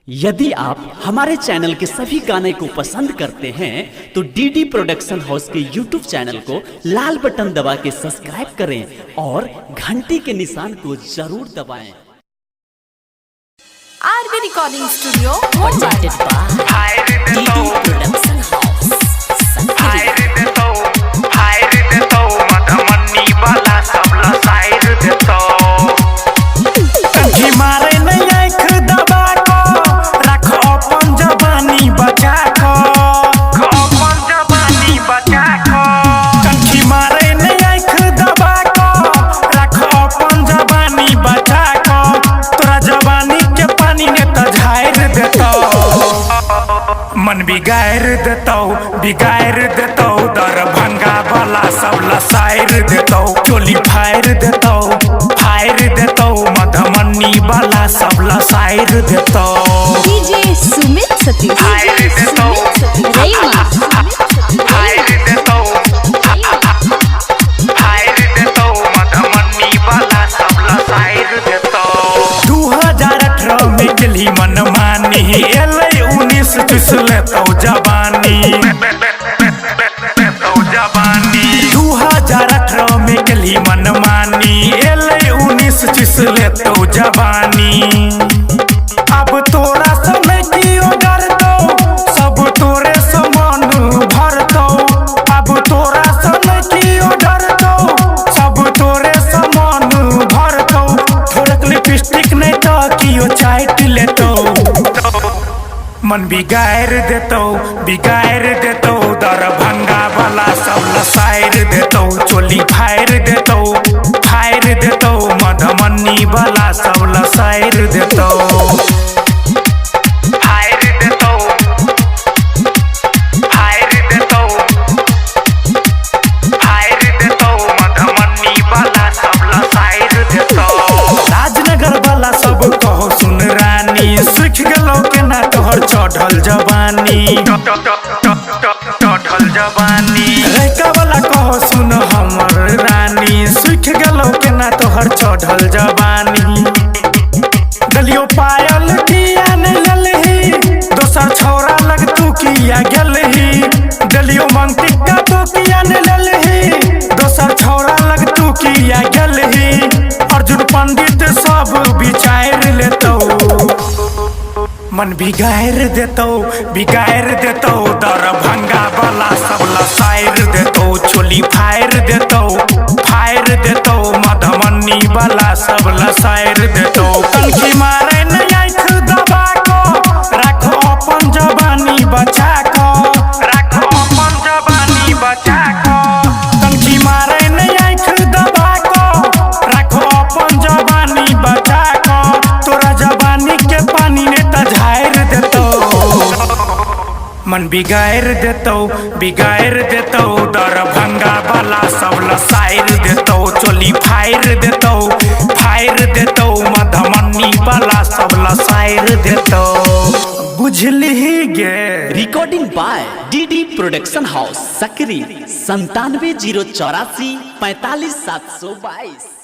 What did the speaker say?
यदि आप हमारे चैनल के सभी गाने को पसंद करते हैं तो डीडी प्रोडक्शन हाउस के यूट्यूब चैनल को लाल बटन दबा के सब्सक्राइब करें और घंटी के निशान को जरूर दबाएं। आरबी रिकॉर्डिंग स्टूडियो मन बिगाड़ देतौ दरभंगा वाला सब लसाइर देतौ चोली फाइर देतौ मधुबनी वाला सब लसाइर देतौ डीजे सुमित सती फाइर देतौ मधुबनी वाला सब लसाइर देतौ 2018 में गेली मनमानी एलै 19 चुस लेतौ जवानी 2018 में गेली मनमानी एलै 19 चुस लेतौ जवानी। अब तोरा समय की डरतौ सब तोरे समान भरतौ अब तोरा समय की डरतौ सब तोरे समान भरतौ थोड़क लिपस्टिक नहीं तो कियो चाट लेतौ मन बिगाड़ देतौ दरभंगा वाला सब लसाइर देतौ चोली फाइर देतौ मधुबनी वाला सब लसाइर देतौ मधुबनी वाला सब लसाइर देतौ। राजनगर वाला सब कहो सुन रानी सुख गेलौ केना तोहर चढ़ल जवानी रैका वाला कहो सुन हमर रानी सुख गेलौ केना तोहर चढ़ल जवानी। दलियो पायल किया नहीं ललही दोसर छौरा लग तू किया गेलही दलियो मंगटिका तो किया नहीं ललही दोसर छौरा लग तू किया गेलही अर्जुन पंडित सब बिचार लेतौ मन बिगाड़ देतौ दरभंगा वाला सब लसाइर देतौ चोली फाइर देतौ मधुबनी वाला सब लसाइर देतौ कनखी मारे नहीं आँख दबा को राखो अपन जवानी बचा को कनखी मारे नहीं आँख दबा को राखो अपन जवानी बचा को तोरा जवानी के पानी ने तझाइर देतौ मन बिगाड़ देतौ दरभंगा वाला सब लसाइर देतौ चोली फाइर देतौ मधुबनी वाला सब लसाइर देतौ बुझलिही गे। Recording by DD production house Sakri 97 084 45 722।